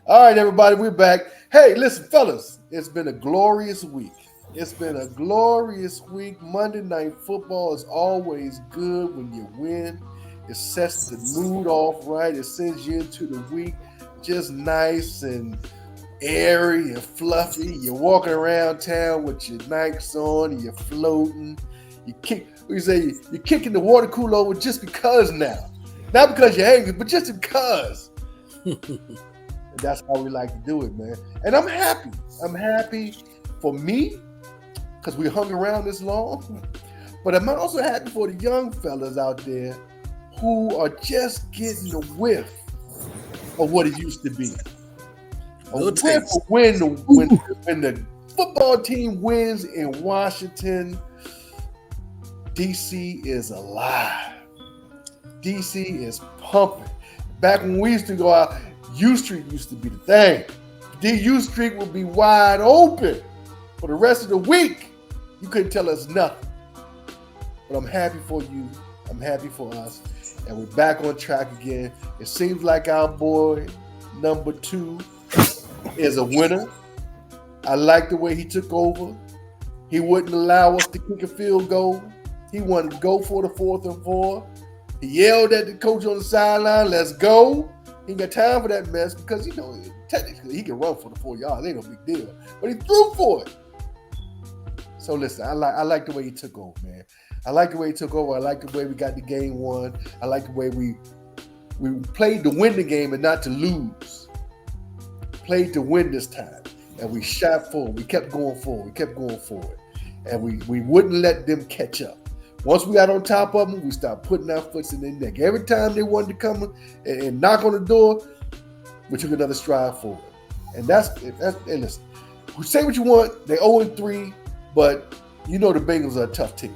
All right, everybody, we're back. Hey, listen, fellas, it's been a glorious week. It's been a glorious week. Monday Night Football is always good when you win. It sets the mood off right. It sends you into the week just nice and airy and fluffy. You're walking around town with your Nikes on and you're floating. You're kicking the water cooler over just because now. Not because you're angry, but just because. And that's how we like to do it, man. And I'm happy. I'm happy for me because we hung around this long. But I'm also happy for the young fellas out there who are just getting a whiff of what it used to be. A whiff of when the football team wins in Washington, DC is alive. DC is pumping. Back when we used to go out, U Street used to be the thing. U Street would be wide open for the rest of the week. You couldn't tell us nothing. But I'm happy for you. I'm happy for us. And we're back on track again. It seems like our boy, number 2, is a winner. I like the way he took over. He wouldn't allow us to kick a field goal. He wanted to go for the 4th and 4. He yelled at the coach on the sideline, let's go. He ain't got time for that mess because, technically he can run for the 4 yards. Ain't no big deal. But he threw for it. So listen, I like the way he took over, man. I like the way he took over. I like the way we got the game won. I like the way we played to win the game and not to lose. Played to win this time. And we shot forward. We kept going forward. And we wouldn't let them catch up. Once we got on top of them, we started putting our foots in their neck. Every time they wanted to come and knock on the door, we took another stride forward. And and listen, say what you want, they 0-3, but you know the Bengals are a tough team.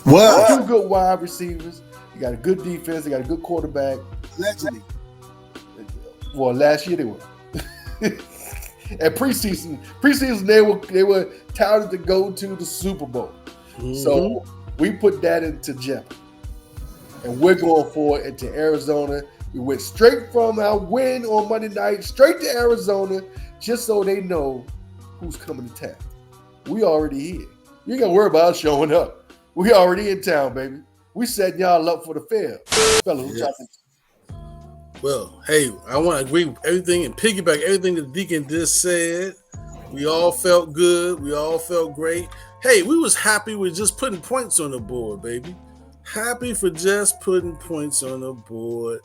What? 2 good wide receivers. You got a good defense. They got a good quarterback. Allegedly. Well, last year they were. And preseason they were touted to go to the Super Bowl. Mm-hmm. So we put that into jeopardy. And we're going forward into Arizona. We went straight from our win on Monday night, straight to Arizona, just so they know who's coming to town. We already here. You ain't got to worry about us showing up. We already in town, baby. We setting y'all up for the fair. Fellas, what y'all think? Well, hey, I want to agree with everything and piggyback everything the Deacon just said. We all felt good. We all felt great. Hey, we was happy with just putting points on the board, baby. Happy for just putting points on the board.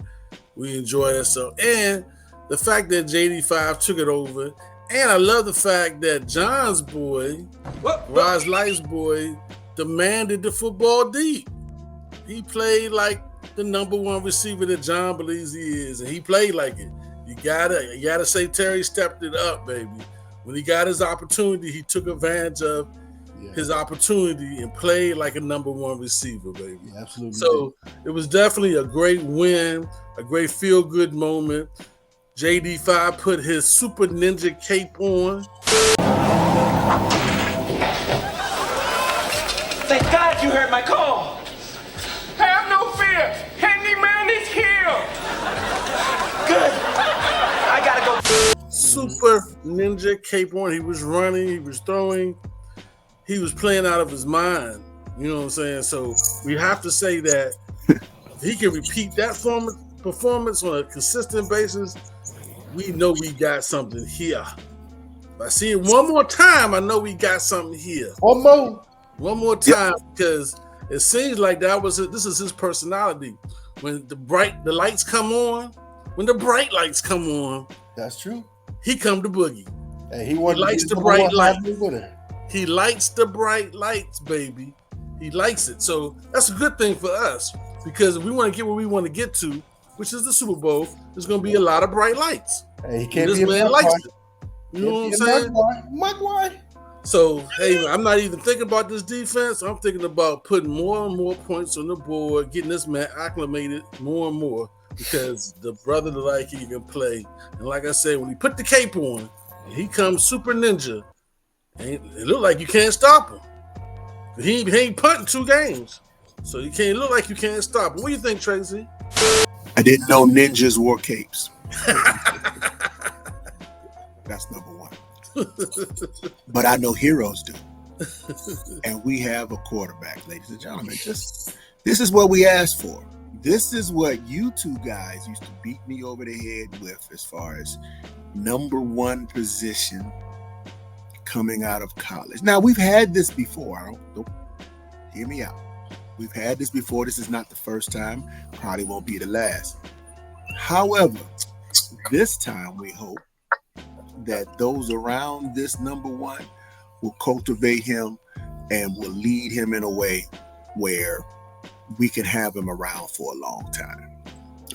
We enjoyed ourselves. And the fact that JD5 took it over. And I love the fact that John's boy, Roz Light's boy, demanded the football deep. He played like the number 1 receiver that John believes he is. And he played like it. You gotta say Terry stepped it up, baby. When he got his opportunity, he took advantage of his opportunity and played like a number 1 receiver, baby. Yeah, absolutely. So it was definitely a great win, a great feel-good moment. JD5 put his super ninja cape on. Thank God you heard my call. Have no fear. Handyman is here. Good. I gotta go. Super ninja cape on. He was running. He was throwing. He was playing out of his mind. You know what I'm saying? So we have to say that if he can repeat that performance on a consistent basis, we know we got something here. If I see it one more time, I know we got something here. One more time, because it seems like this is his personality. When the bright lights come on, that's true. He come to boogie. And he likes the bright lights. He likes the bright lights, baby. He likes it. So that's a good thing for us, because if we want to get where we want to get to, which is the Super Bowl, there's going to be a lot of bright lights. Hey, he can't this be man likes it. You know what I'm saying? Mike, So, hey, I'm not even thinking about this defense. I'm thinking about putting more and more points on the board, getting this man acclimated more and more, because the brother like he can play. And like I said, when he put the cape on, he comes super ninja. And it look like you can't stop him. He ain't punting 2 games. So you can't look like you can't stop him. What do you think, Tracy? I didn't know ninjas wore capes. That's number one. But I know heroes do. And we have a quarterback, ladies and gentlemen. This is what we asked for. This is what you two guys used to beat me over the head with as far as number one position coming out of college. Now, we've had this before. Don't hear me out. We've had this before. This is not the first time. Probably won't be the last. However, this time we hope that those around this number one will cultivate him and will lead him in a way where we can have him around for a long time.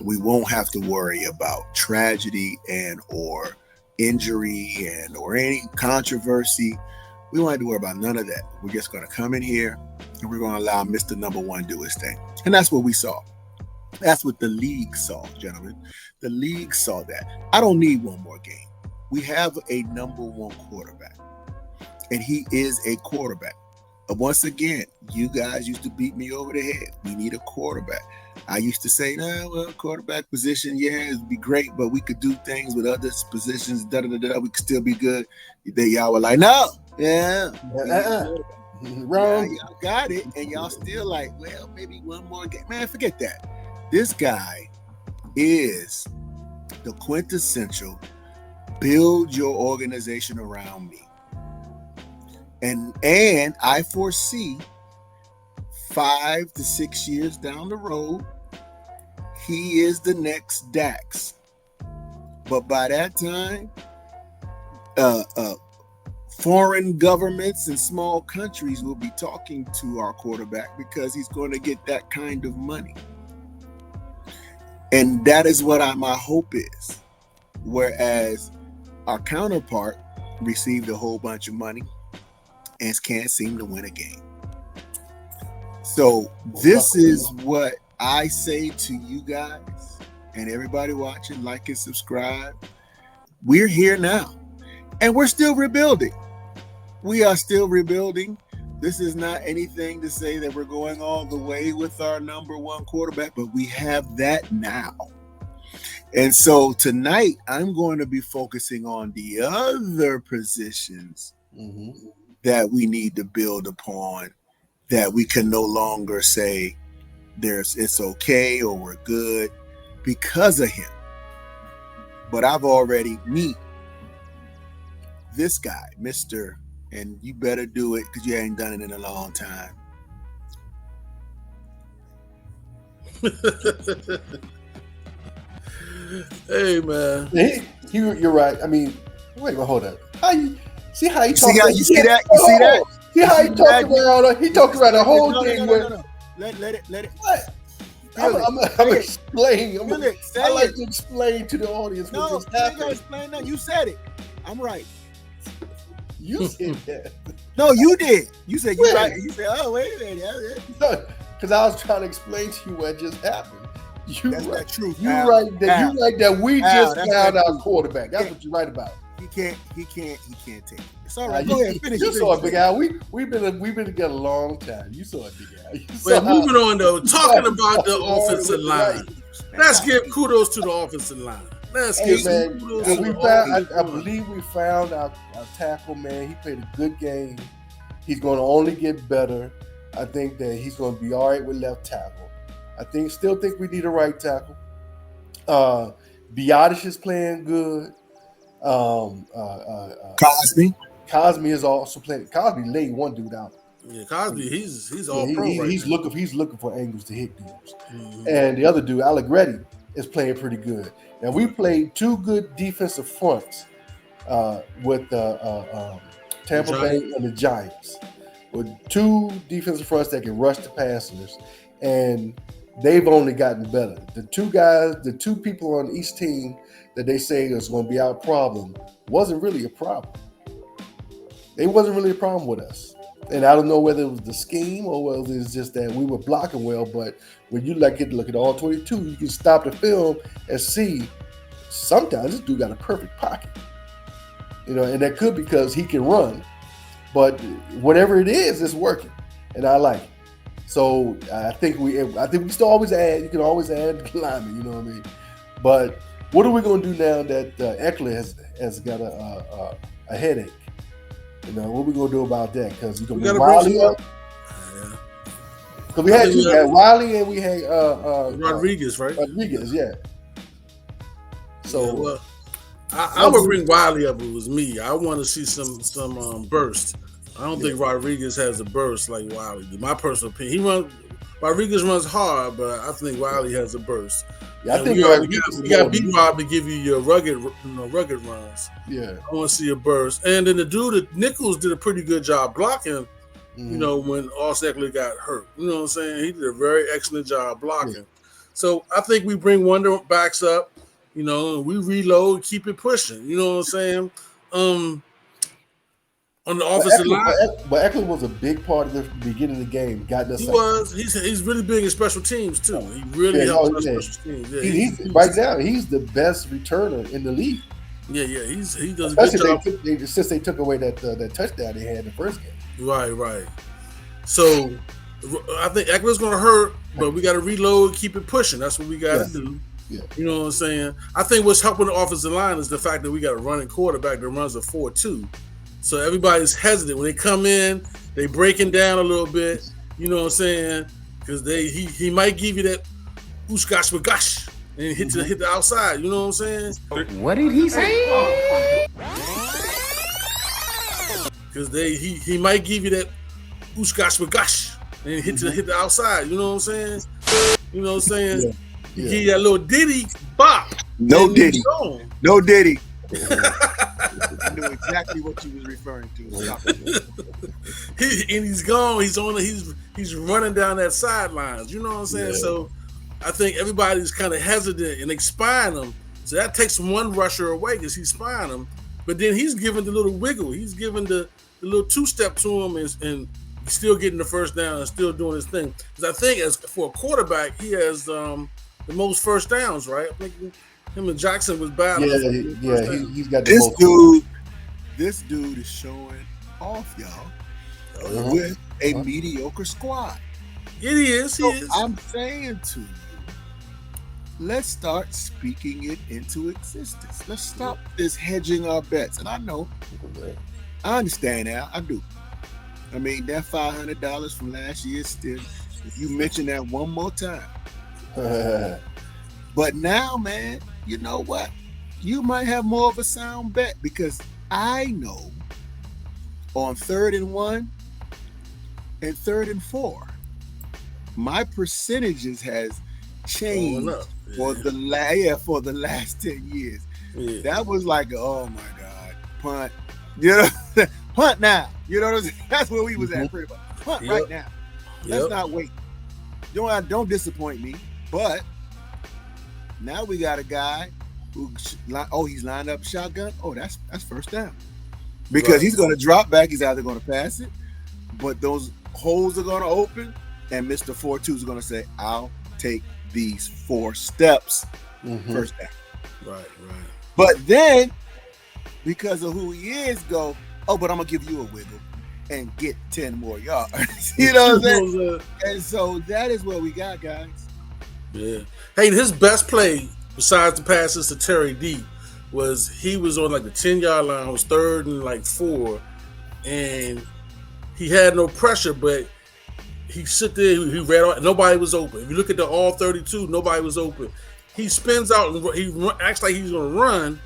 We won't have to worry about tragedy and or injury and or any controversy. We don't have to worry about none of that. We're just going to come in here and we're going to allow Mr. Number One do his thing. And that's what we saw. That's what the league saw, gentlemen. The league saw that. I don't need one more game. We have a number one quarterback, and he is a quarterback. Once again, you guys used to beat me over the head. We need a quarterback. I used to say, quarterback position, yeah, it'd be great, but we could do things with other positions, we could still be good. Y'all were like, no, wrong. Y'all got it, and y'all still like, well, maybe one more game. Man, forget that. This guy is the quintessential build your organization around me. And I foresee 5 to 6 years down the road, he is the next Dax. But by that time, foreign governments and small countries will be talking to our quarterback because he's going to get that kind of money. And that is what my hope is. Whereas our counterpart received a whole bunch of money and can't seem to win a game. So this is what I say to you guys and everybody watching, like and subscribe. We're here now and we're still rebuilding. We are still rebuilding. This is not anything to say that we're going all the way with our number one quarterback, but we have that now. And so tonight I'm going to be focusing on the other positions that we need to build upon, that we can no longer say it's okay or we're good because of him. But I've already meet this guy, Mr. And you better do it because you ain't done it in a long time. Hey, man. You're right. I mean, wait, hold up. See how he talks? You see that? See how he talks around? He talks around the whole thing. No. Let it. What? I'm explaining. I like to explain to the audience what just happened. No, explain that. You said it. I'm right. You said that. No, you did. You said you right. You said, oh, wait a minute. Because I was trying to explain to you what just happened. That's not true. You're right that we just found our quarterback. That's what you're right about. He can't take it. It's all right. Go ahead, finish. You saw it, Big Al. We've been together a long time. You saw it, Big Al. But moving on though, talking about the offensive line. Let's give kudos to the offensive line. Let's give kudos to the offensive line. I believe we found our tackle, man. He played a good game. He's going to only get better. I think that he's going to be all right with left tackle. Still think we need a right tackle. Biotish is playing good. Cosme is also playing. Cosme laid one dude out. Yeah, Cosme, he's all pro right he's looking for angles to hit dudes. And the other dude, Allegretti, is playing pretty good. Now we played two good defensive fronts with Tampa Bay and the Giants, with two defensive fronts that can rush the passers, and they've only gotten better. The two people on each team that they say is going to be our problem wasn't really a problem. It wasn't really a problem with us. And I don't know whether it was the scheme or whether it's just that we were blocking well, but when you look at all 22, you can stop the film and see sometimes this dude got a perfect pocket. And that could be because he can run. But whatever it is, it's working. And I like it. So I think we still always add. You can always add linemen, you know what I mean? But What are we going to do now that Eckler has got a headache? You know, what are we going to do about that? Because you can We bring gotta bring Wiley some up. Yeah. Because we I had think two, we we had gotta- Wiley and we had Rodriguez, right? Rodriguez, yeah. So Yeah, well, I would bring Wiley up if it was me. I want to see some burst. I don't think Rodriguez has a burst like Wiley did. My personal opinion. Rodriguez runs hard, but I think Wiley has a burst. yeah, I And think you Rodriguez is got more B-Rob to give you your rugged runs. yeah. I want to see a burst. And then the dude at Nichols did a pretty good job blocking. You know, when Austin Eckler got hurt. You know what I'm saying? He did a very excellent job blocking. Yeah. So I think we bring Wonder backs up, you know, and we reload, keep it pushing. You know what I'm saying? On the offensive line. But Eckler was a big part of the beginning of the game. Got us. He was. He's really big in special teams too. He really helps us special teams. Yeah, he's right now. He's the best returner in the league. Yeah. He does Especially a good job. since they took away that touchdown they had in the first game. Right. So I think Eckler's going to hurt, but we got to reload, keep it pushing. That's what we got to do. Yeah. You know what I'm saying? I think what's helping the offensive line is the fact that we got a running quarterback that runs a 4-2. So everybody's hesitant when they come in. They breaking down a little bit. You know what I'm saying? Because he might give you that oosh gosh and hit the outside. You know what I'm saying? What did he say? Because he might give you that oosh gosh and hit the outside. You know what I'm saying? You know what I'm saying? Yeah. Give you that little ditty bop. No diddy. No diddy. I knew exactly what you was referring to. Stop it. And he's gone. He's running down that sidelines. You know what I'm saying? Yeah. So I think everybody's kind of hesitant and spying him. So that takes one rusher away because he's spying him. But then he's giving the little wiggle. He's giving the little two-step to him and still getting the first down and still doing his thing. Because I think as for a quarterback, he has the most first downs, right? I think him and Jackson was battling. He's got the This most. dude. This dude is showing off, y'all, with a mediocre squad. It is. So He is. I'm saying to you, let's start speaking it into existence. Let's stop this hedging our bets. And I know, I understand that. I do. I mean, that $500 from last year still, if you mention that one more time. But now, man, you know what? You might have more of a sound bet because I know on 3rd and 1 and 3rd and 4, my percentages has changed for the last 10 years. Yeah. That was like, oh my God, punt. You know, punt now. You know what I'm saying? That's where we was at pretty much. Punt right now. Let's not wait. Don't disappoint me. But now we got a guy who, he's lined up shotgun. Oh, that's first down. Because he's going to drop back. He's either going to pass it, but those holes are going to open, and Mr. 4-2 is going to say, I'll take these 4 steps first down. Right. But then, because of who he is, but I'm going to give you a wiggle and get 10 more yards. You know what I'm saying? And so that is what we got, guys. Yeah. Hey, his best play, besides the passes to Terry D, was he was on like the 10-yard line, was 3rd and 4, and he had no pressure, but he sit there, he ran out, nobody was open. If you look at the all 32, nobody was open. He spins out and he acts like he's going to run.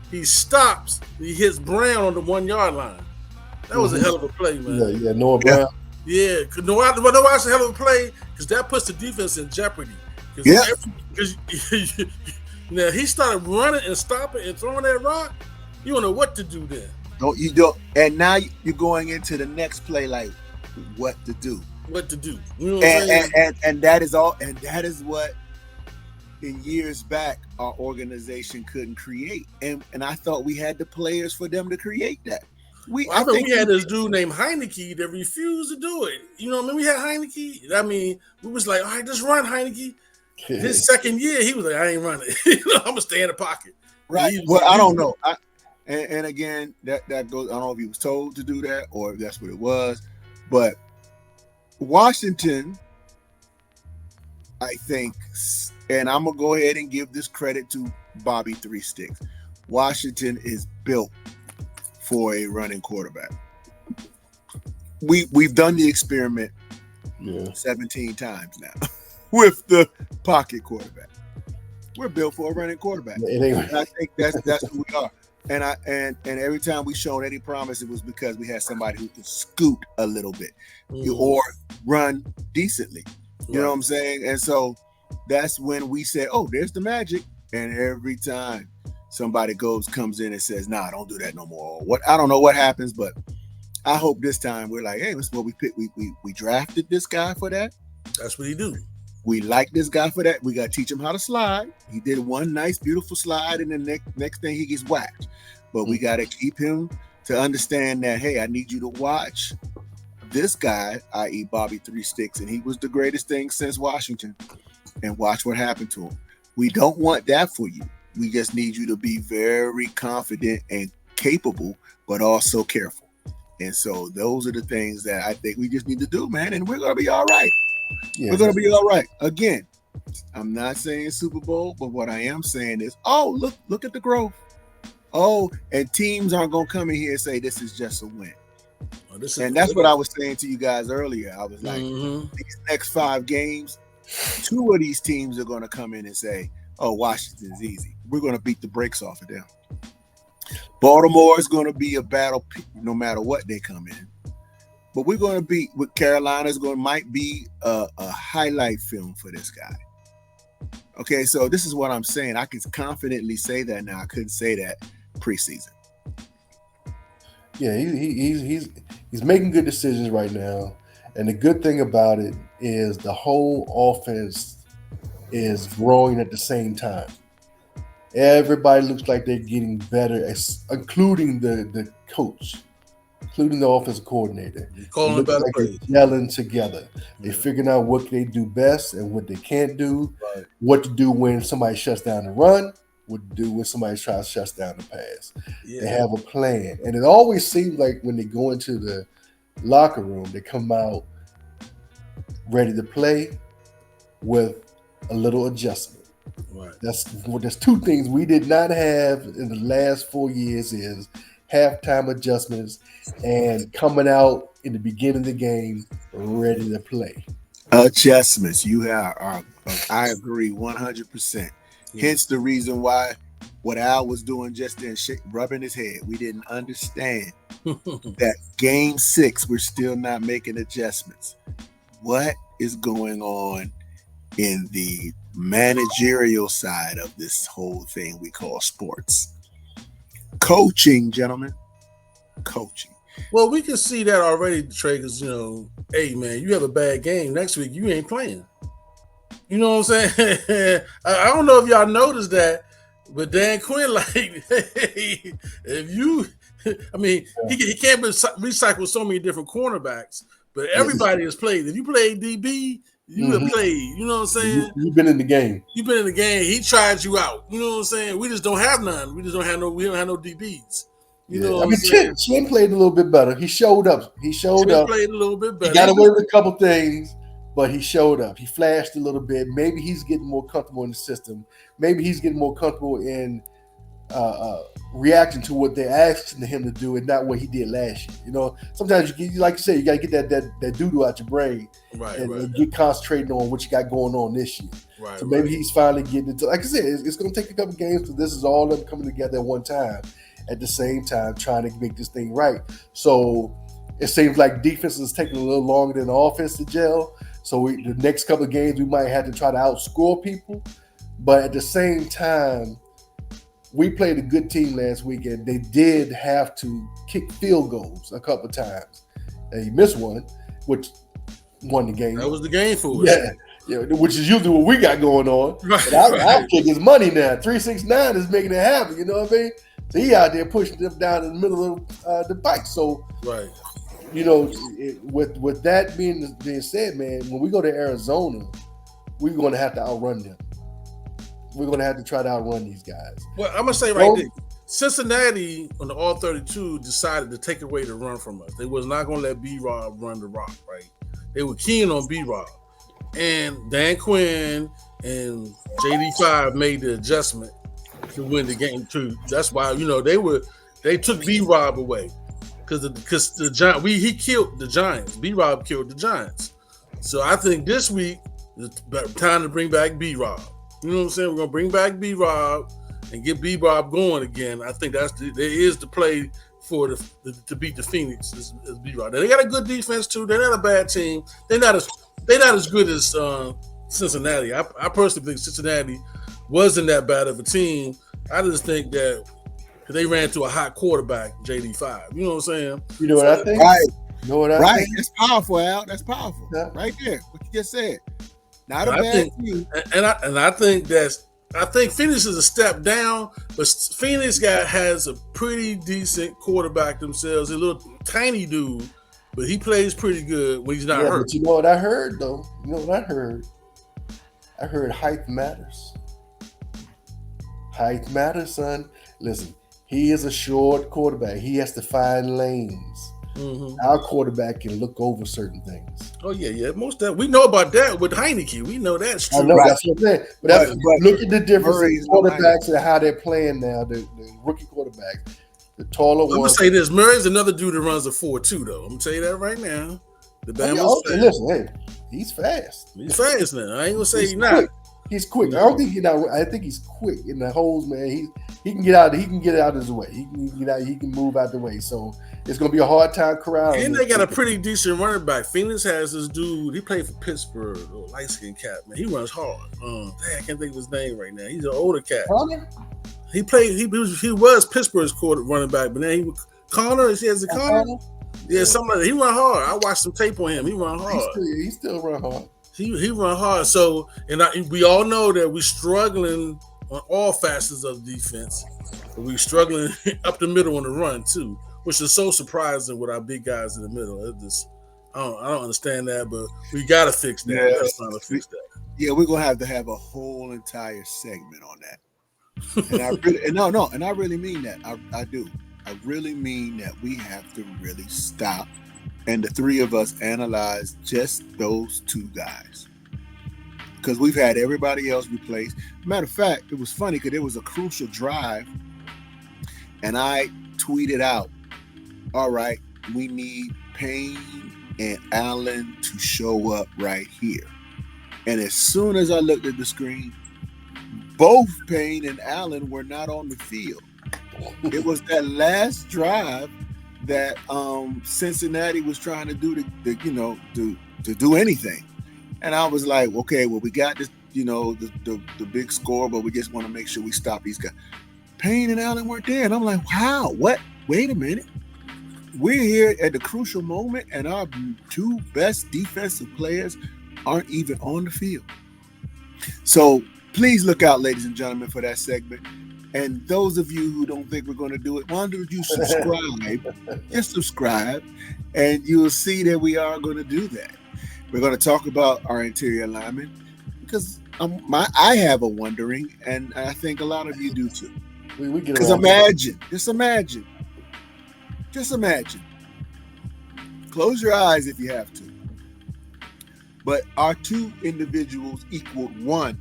He stops. He hits Brown on the 1-yard line. That was a hell of a play, man. Yeah, Noah Brown. Yeah, Noah, that's a hell of a play because that puts the defense in jeopardy. Because now he started running and stopping and throwing that rock. You don't know what to do then. Don't. And now you're going into the next play like what to do. What to do. You know what I'm saying? And that is all. And that is what in years back our organization couldn't create. And I thought we had the players for them to create that. I think we had this dude named Heineke that refused to do it. You know what I mean? We had Heineke. I mean, we was like, all right, just run, Heineke. His second year, he was like, I ain't running. I'm going to stay in the pocket. Right. Well, I don't know. And again, that goes, I don't know if he was told to do that or if that's what it was. But Washington, I think, and I'm gonna go ahead and give this credit to Bobby Three Sticks. Washington is built for a running quarterback. We've done the experiment 17 times now with the pocket quarterback. We're built for a running quarterback. I think that's who we are. And every time we showed any promise, it was because we had somebody who could scoot a little bit or run decently. You know what I'm saying? And so that's when we said, "Oh, there's the magic." And every time somebody comes in and says, "Nah, don't do that no more." Or I don't know what happens, but I hope this time we're like, "Hey, this is what we picked. We drafted this guy for that. That's what he do. We like this guy for that. We got to teach him how to slide. He did one nice, beautiful slide, and the next thing he gets whacked. But we got to keep him to understand that, hey, I need you to watch this guy, i.e. Bobby Three Sticks, and he was the greatest thing since Washington, and watch what happened to him. We don't want that for you. We just need you to be very confident and capable, but also careful. And so those are the things that I think we just need to do, man, and we're going to be all right. We're going to be all right. Again, I'm not saying Super Bowl, but what I am saying is, look at the growth. And teams aren't going to come in here and say this is just a win. And that's what I was saying to you guys earlier. I was like, these next 5 games, 2 of these teams are going to come in and say, oh, Washington's easy. We're going to beat the brakes off of them. Baltimore is going to be a battle no matter what they come in. But we're going to beat with Carolina's might be a highlight film for this guy. Okay, so this is what I'm saying. I can confidently say that now. I couldn't say that preseason. Yeah, he's making good decisions right now. And the good thing about it is the whole offense is growing at the same time. Everybody looks like they're getting better, including the coach, including the offensive coordinator. Calling it looks about like they're gelling together. They're figuring out what they do best and what they can't do, what to do when somebody shuts down the run, what to do when somebody tries to shut down the pass. They have a plan. And it always seems like when they go into the locker room, they come out ready to play with a little adjustment. Right. There's 2 things we did not have in the last 4 years is halftime adjustments and coming out in the beginning of the game ready to play. Adjustments. I agree 100%. Hence the reason why what Al was doing just then, rubbing his head. We didn't understand that game 6, we're still not making adjustments. What is going on in the managerial side of this whole thing we call sports? Coaching, gentlemen. Coaching. Well, we can see that already, Trey, because, hey, man, you have a bad game. Next week, you ain't playing. You know what I'm saying? I don't know if y'all noticed that, but Dan Quinn, hey, he can't recycle so many different cornerbacks, but everybody has played. If you played DB, you have played. You know what I'm saying? You've been in the game. You've been in the game. He tried you out. You know what I'm saying? We just don't have none. We don't have no DBs. You know what I'm saying? Chin played a little bit better. He showed up. Chin played a little bit better. He got away with a couple things, but he showed up. He flashed a little bit. Maybe he's getting more comfortable in the system. Maybe he's getting more comfortable in reacting to what they're asking him to do and not what he did last year. Sometimes like you said, you got to get that doo-doo out your brain and get concentrating on what you got going on this year. Right, so maybe he's finally getting into, like I said, it's going to take a couple games because this is all them coming together at one time, at the same time trying to make this thing right. So it seems like defense is taking a little longer than the offense to gel. So the next couple of games we might have to try to outscore people, but at the same time, we played a good team last weekend. They did have to kick field goals a couple of times. And he missed one, which won the game. That was the game for us. Yeah, which is usually what we got going on. Right, but our kick is money now. 369 is making it happen. You know what I mean? So he out there pushing them down in the middle of the bike. So, with that being said, man, when we go to Arizona, we're going to have to outrun them. We're going to have to try to outrun these guys. Well, I'm going to say right there, Cincinnati on the All-32 decided to take away the run from us. They was not going to let B-Rob run the rock, right? They were keen on B-Rob. And Dan Quinn and JD5 made the adjustment to win the game too. That's why they took B-Rob away because the Giant he killed the Giants. B-Rob killed the Giants. So I think this week it's time to bring back B-Rob. You know what I'm saying? We're gonna bring back B-Rob and get B-Rob going again. I think there is the play for to beat the Phoenix is B-Rob. Now, they got a good defense too. They're not a bad team. They're not as good as Cincinnati. I personally think Cincinnati wasn't that bad of a team. I just think that they ran to a hot quarterback, JD5. You know what I'm saying? You know what I think? Right. You know what I Right. think? That's powerful, Al. That's powerful. Yeah. Right there. What you just said. Not a bad team. And I think Phoenix is a step down, but Phoenix has a pretty decent quarterback themselves. A little tiny dude, but he plays pretty good when he's not hurt. But you know what I heard though? You know what I heard? I heard height matters. Height matters, son. Listen, he is a short quarterback. He has to find lanes. Mm-hmm. Our quarterback can look over certain things. Oh yeah. Most of that we know about that with Heineke. We know that's true. I know that's what I'm saying. But look at the difference in quarterbacks and how they're playing now. The rookie quarterbacks, the taller one. I'm gonna say this: Murray's another dude that runs a 4.2 though. I'm gonna tell you that right now. The Bama's fast. Listen, hey, he's fast. He's fast now. I ain't gonna say he's not. Quick. He's quick. I don't think I think he's quick in the holes, man. He can get out. He can get out of his way. He can get out. He can move out the way. So it's gonna be a hard time corralling. And they got a pretty decent running back. Phoenix has this dude. He played for Pittsburgh. Light skinned cat, man. He runs hard. I can't think of his name right now. He's an older cat. Connor? He played. He was Pittsburgh's running back, but then Connor. He has a Connor. Yeah, something like that. He run hard. I watched some tape on him. He run hard. He still run hard. He run hard. So, we all know that we're struggling on all facets of defense. But we're struggling up the middle on the run too, which is so surprising with our big guys in the middle. I don't understand that, but we got to fix that. Yeah. That's trying to fix that. Yeah, we're gonna have to have a whole entire segment on that. And I really mean that. I do. I really mean that we have to really stop, and the three of us analyze just those two guys, because we've had everybody else replaced. Matter of fact, it was funny because it was a crucial drive, and I tweeted out, all right, we need Payne and Allen to show up right here. And as soon as I looked at the screen, both Payne and Allen were not on the field. It was that last drive that Cincinnati was trying to do to do anything. And I was like, okay, well, we got this, the big score, but we just want to make sure we stop these guys. Payne and Allen weren't there. And I'm like, wow, what? Wait a minute. We're here at the crucial moment, and our two best defensive players aren't even on the field. So please look out, ladies and gentlemen, for that segment. And those of you who don't think we're going to do it, why don't you subscribe? Just subscribe, and you'll see that we are going to do that. We're going to talk about our interior linemen, because I have a wondering, and I think a lot of you do too. Because just imagine. Close your eyes if you have to. But our two individuals equaled one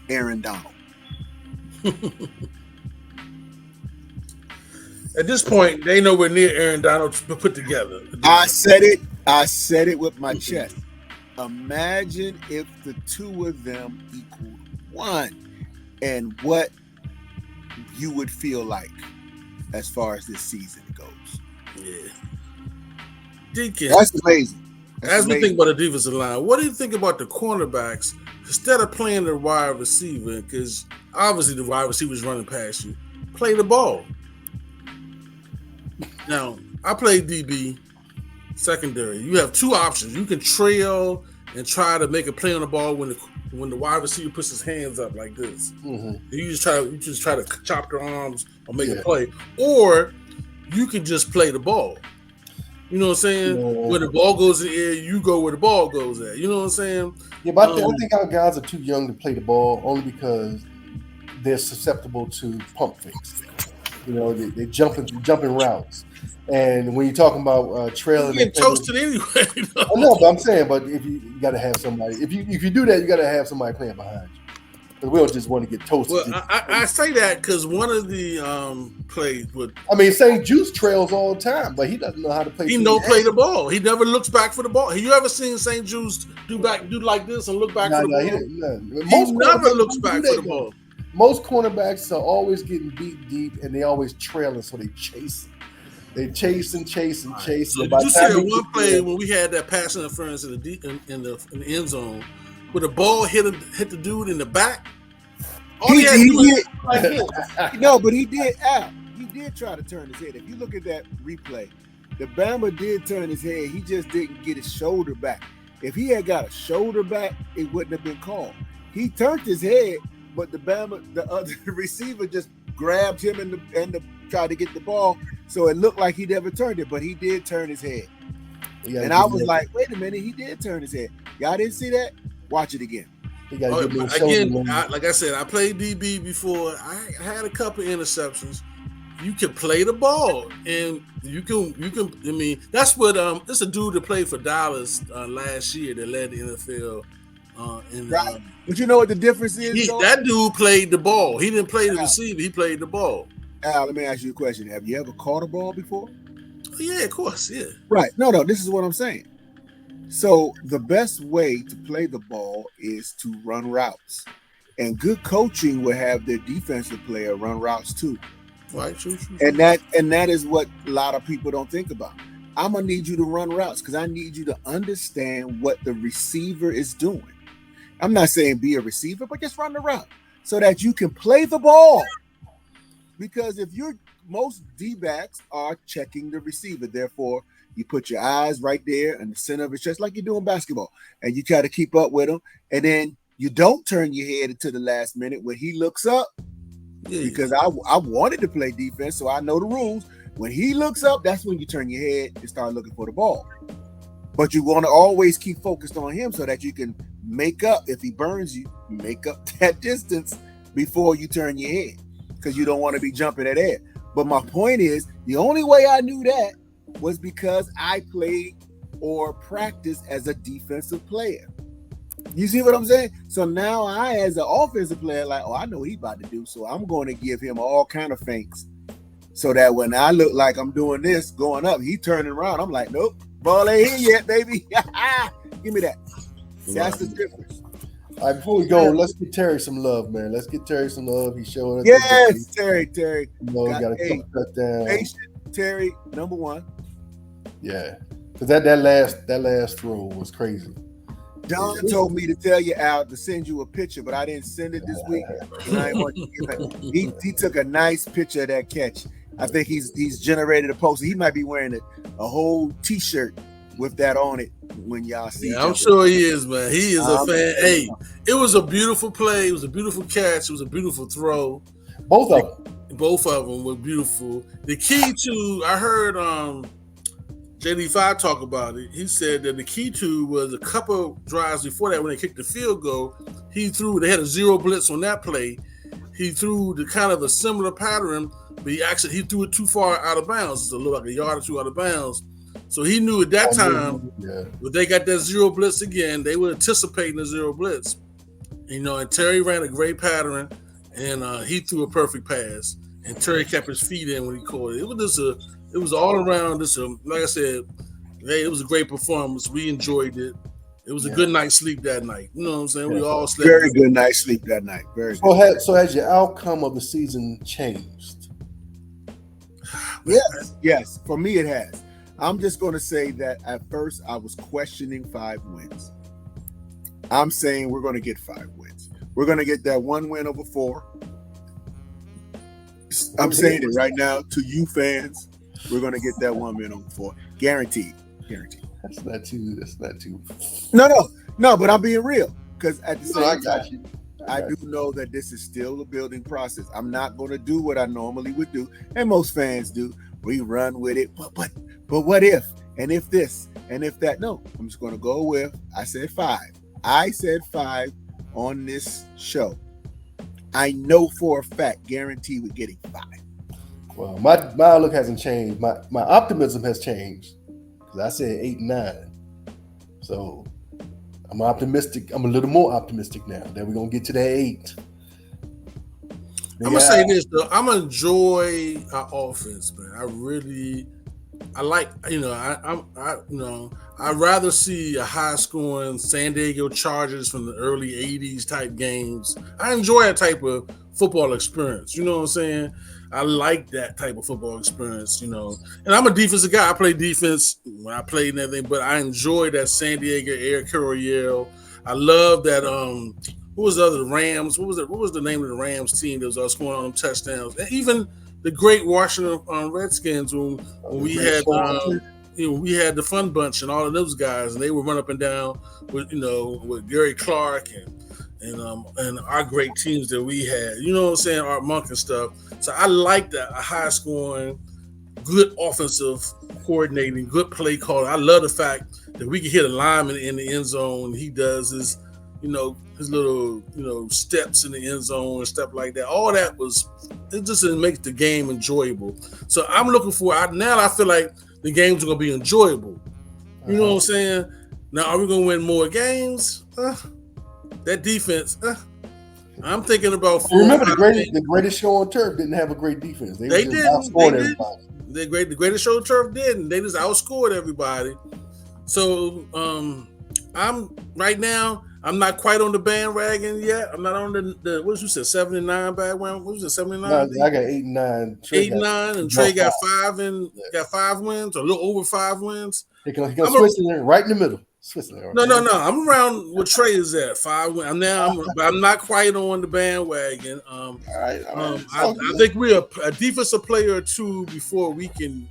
Aaron Donald. At this point, they nowhere near Aaron Donald to put together. I said it with my chest. Imagine if the two of them equaled one, and what you would feel like as far as this season goes. Yeah. Deacon, that's amazing. As we think about the defensive line, what do you think about the cornerbacks instead of playing the wide receiver? Because obviously the wide receiver's running past you. Play the ball. Now, I play DB secondary. You have two options. You can trail and try to make a play on the ball when the wide receiver puts his hands up like this. Mm-hmm. You just try to chop their arms or make a play, or you can just play the ball. You know what I'm saying? Yeah. When the ball goes in the air, you go where the ball goes at. You know what I'm saying? Yeah, but I think our guys are too young to play the ball, only because they're susceptible to pump fakes. You know, they jumping routes. And when you're talking about trailing, He's getting toasted anyway. I know, but I'm saying, but if you got to have somebody, if you do that, you got to have somebody playing behind you. Because we don't just want to get toasted. Well, I say that because one of the plays would. I mean, St. Juice trails all the time, but he doesn't know how to play. He don't play the ball. He never looks back for the ball. Have you ever seen St. Juice do like this and look back for the ball? He never looks back for the ball. Most cornerbacks are always getting beat deep, and they always trailing, so they chase. They chase. So did you see that one play when we had that pass interference in the end zone, where the ball hit the dude in the back? He did. No, but he did. He did try to turn his head. If you look at that replay, the Bama did turn his head. He just didn't get his shoulder back. If he had got a shoulder back, it wouldn't have been called. He turned his head, but the other receiver just grabbed him and tried to get the ball, so it looked like he never turned it, but he did turn his head. And I was like, wait a minute, he did turn his head. Y'all didn't see that? Watch it again. Again, like I said, I played DB before. I had a couple interceptions. You can play the ball, and you can. I mean, that's what it's a dude that played for Dallas last year that led the NFL. Right. But you know what the difference is? That dude played the ball. He didn't play the receiver. He played the ball. Al, let me ask you a question. Have you ever caught a ball before? Oh, yeah, of course. Yeah. Right. No. This is what I'm saying. So the best way to play the ball is to run routes. And good coaching will have their defensive player run routes too. Right. True. And that is what a lot of people don't think about. I'm going to need you to run routes because I need you to understand what the receiver is doing. I'm not saying be a receiver, but just run the route so that you can play the ball. Because most D-backs are checking the receiver. Therefore, you put your eyes right there in the center of his chest like you do in basketball, and you try to keep up with him. And then you don't turn your head until the last minute when he looks up. Yeah. Because I wanted to play defense, so I know the rules. When he looks up, that's when you turn your head and start looking for the ball. But you want to always keep focused on him so that you can make up, if he burns you, make up that distance before you turn your head because you don't want to be jumping at air. But my point is, the only way I knew that was because I played or practiced as a defensive player. You see what I'm saying? So now I, as an offensive player, like, I know what he's about to do, so I'm going to give him all kind of feints so that when I look like I'm doing this, going up, he turning around, I'm like, nope, ball ain't here yet, baby. Give me that. That's the difference. All right, before we go, let's get Terry some love, man. Let's get Terry some love. He's showing us. Yes, Terry. You know, got a couple touchdowns. Patient Terry, number one. Yeah, because that last throw was crazy. Don told me to tell you, Al, to send you a picture, but I didn't send it this week. He took a nice picture of that catch. I think he's generated a post. He might be wearing a whole T-shirt with that on it when y'all see. Yeah, I'm sure he is, man. He is a fan. Hey, it was a beautiful play. It was a beautiful catch. It was a beautiful throw. Both of them were beautiful. The key to, I heard JD5 talk about it. He said that the key to was a couple drives before that when they kicked the field goal. They had a zero blitz on that play. He threw the kind of a similar pattern, but he threw it too far out of bounds. It looked like a yard or two out of bounds. So he knew at that time, when they got that zero blitz again, they were anticipating the zero blitz. You know, and Terry ran a great pattern, and he threw a perfect pass. And Terry kept his feet in when he caught it. It was all around. Like I said, hey, it was a great performance. We enjoyed it. It was a good night's sleep that night. You know what I'm saying? We all slept. Very good night's sleep that night. Very good. So has your outcome of the season changed? Yes. For me, it has. I'm just going to say that at first I was questioning 5 wins. I'm saying we're going to get 5 wins. We're going to get that 1 win over 4. I'm saying it right now to you fans. We're going to get that 1 win over 4. Guaranteed. That's not too. No, but I'm being real because at the same time, I do know that this is still a building process. I'm not going to do what I normally would do, and most fans do. We run with it, but what if? And if this? And if that? No, I'm just going to go with. I said 5. I said 5 on this show. I know for a fact, guarantee we're getting 5. Well, my outlook hasn't changed. My optimism has changed because I said 8 and 9. So I'm optimistic. I'm a little more optimistic now that we're gonna get to that 8. I'm gonna say this though. I'm gonna enjoy our offense, man. I like, I'd rather see a high scoring San Diego Chargers from the early 80s type games. I enjoy that type of football experience. You know what I'm saying? I like that type of football experience, And I'm a defensive guy. I play defense when I played and everything, but I enjoy that San Diego Air Coryell. I love that. Who was the other Rams? What was the name of the Rams team that was scoring on them touchdowns? And even the great Washington Redskins when we had we had the Fun Bunch and all of those guys, and they would run up and down with Gary Clark and our great teams that we had. You know what I'm saying? Art Monk and stuff. So I like that, a high scoring, good offensive coordinating, good play calling. I love the fact that we can hit a lineman in the end zone. He does his little, steps in the end zone and stuff like that. All that it just makes the game enjoyable. So I'm looking now I feel like the games are going to be enjoyable. You know what I'm saying? Now, are we going to win more games? That defense, I'm thinking about 4. Remember, the greatest show on turf didn't have a great defense. They didn't. The greatest show on turf didn't. They just outscored everybody. So I'm not quite on the bandwagon yet. I'm not on the what did you say, 79 bandwagon? What was it, 79? No, I got 8 and 9. 8 and 9, and Trey got 5 got 5 wins, or a little over 5 wins. He can Switzerland right in the middle. No. I'm around where Trey is at 5 wins. I'm not quite on the bandwagon. All right. I think we're a defensive player or two before we can,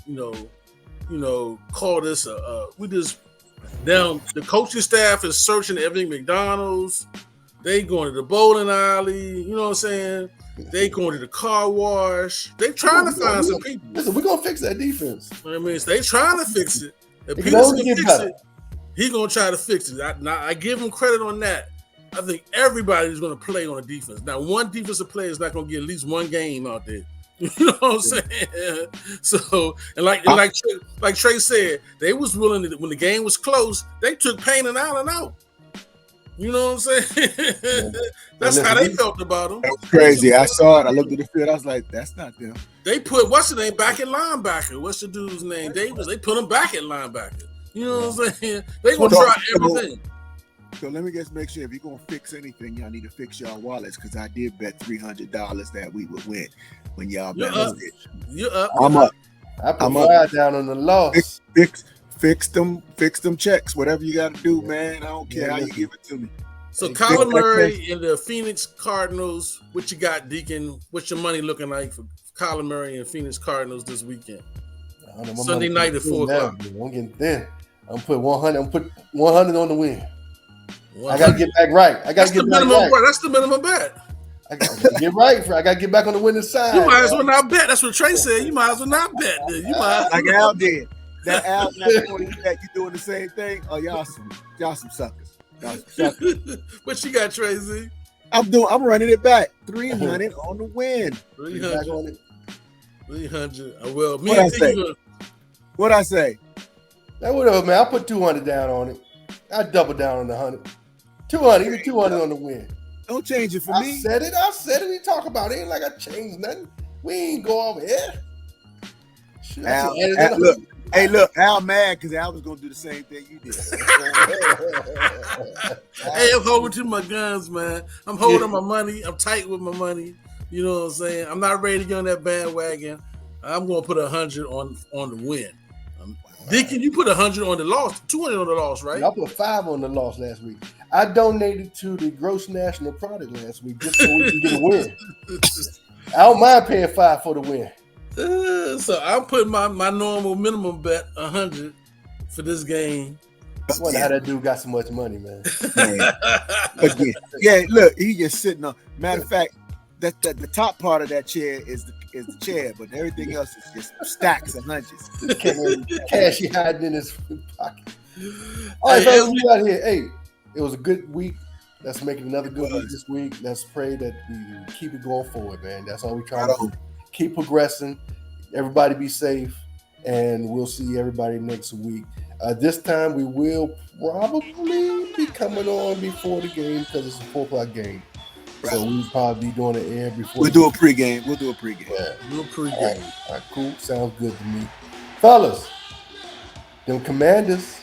call this we just. Now, the coaching staff is searching everything McDonald's. They going to the bowling alley. You know what I'm saying? They going to the car wash. They trying to find some people. Listen, we're going to fix that defense. I mean, they trying to fix it. If Peterson can fix it, he going to try to fix it. I give him credit on that. I think everybody's going to play on a defense. Now, one defensive player is not going to get at least one game out there. You know what I'm saying? So, and like Trey said, they was willing to, when the game was close, they took Payne and Allen out. You know what I'm saying? That's how they felt about him. That was crazy. I saw it. I looked at the field. I was like, that's not them. They put, what's the name, back at linebacker. What's the dude's name? Davis. They put him back at linebacker. You know what I'm saying? They going to try everything. So let me just make sure, if you're going to fix anything, y'all need to fix y'all wallets, because I did bet $300 that we would win when y'all bet us. You're up. I'm up. I put $5 down on the loss. Fix them checks. Whatever you got to do, man. I don't care how you give it to me. So Kyler Murray and the Phoenix Cardinals, what you got, Deacon? What's your money looking like for Kyler Murray and Phoenix Cardinals this weekend? Sunday night at 4 o'clock. I'm getting thin. I'm put 100. I'm put 100 on the win. I got to get back right. That's the minimum bet. I got to get right. I got to get back on the winning side. You might as well not bet. That's what Trey said. You might as well not bet. You might like Al did. That Al that you doing the same thing. Oh, y'all some suckers. What you got, Tracy? I'm running it back. 300 on the win. 300. Well, What'd I say? That whatever, man. I put 200 down on it. I double down on the 100. 200, even 200 on the win. Don't change it for me. I said it. We talk about it. Ain't like I changed nothing. We ain't go over here. Look, Al mad because Al was gonna do the same thing you did. Hey, I'm holding to my guns, man. I'm holding my money. I'm tight with my money. You know what I'm saying? I'm not ready to get on that bandwagon. I'm gonna put 100 on the win. Deacon, you put 100 on the loss, 200 on the loss, right? I put 5 on the loss last week. I donated to the gross national product last week just so we can get a win. I don't mind paying 5 for the win. So I'm putting my normal minimum bet 100 for this game. I wonder how that dude got so much money, man. Again, yeah, look, he just sitting on. Matter of fact, that the top part of that chair is the chair, but everything else is just stacks of hundreds. Cash he hiding in his pocket. All right, fellas, we out here. Hey, it was a good week. Let's make it another good week this week. Let's pray that we keep it going forward, man. That's all we try to do. Keep progressing. Everybody be safe, and we'll see everybody next week. This time we will probably be coming on before the game because it's a 4 o'clock game. Right. So we'll probably be doing the air before. We'll do a pregame. Yeah. We'll pregame. All right, cool. Sounds good to me. Fellas, them Commanders.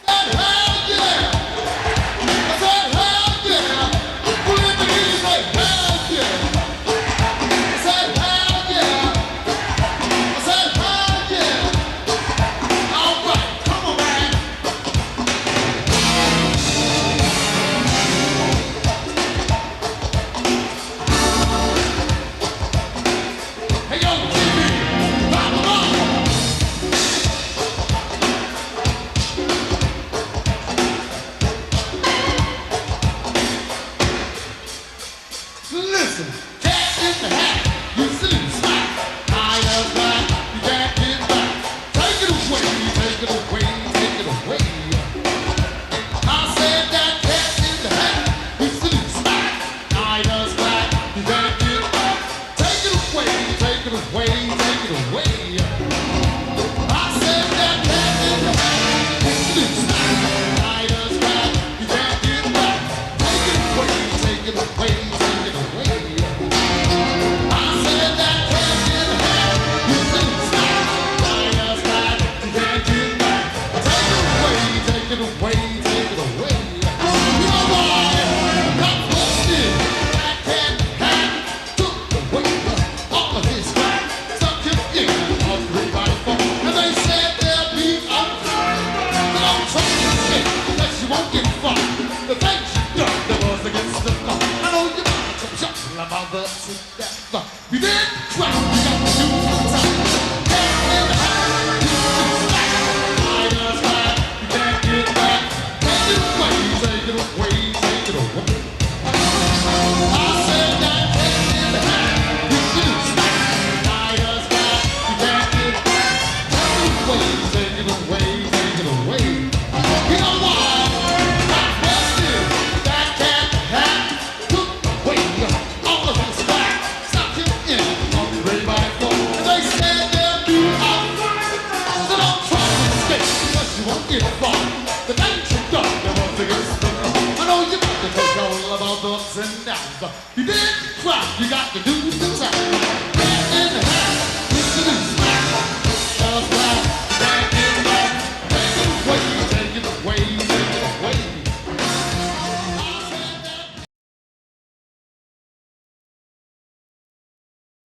I know you got to take all about the ups and downs.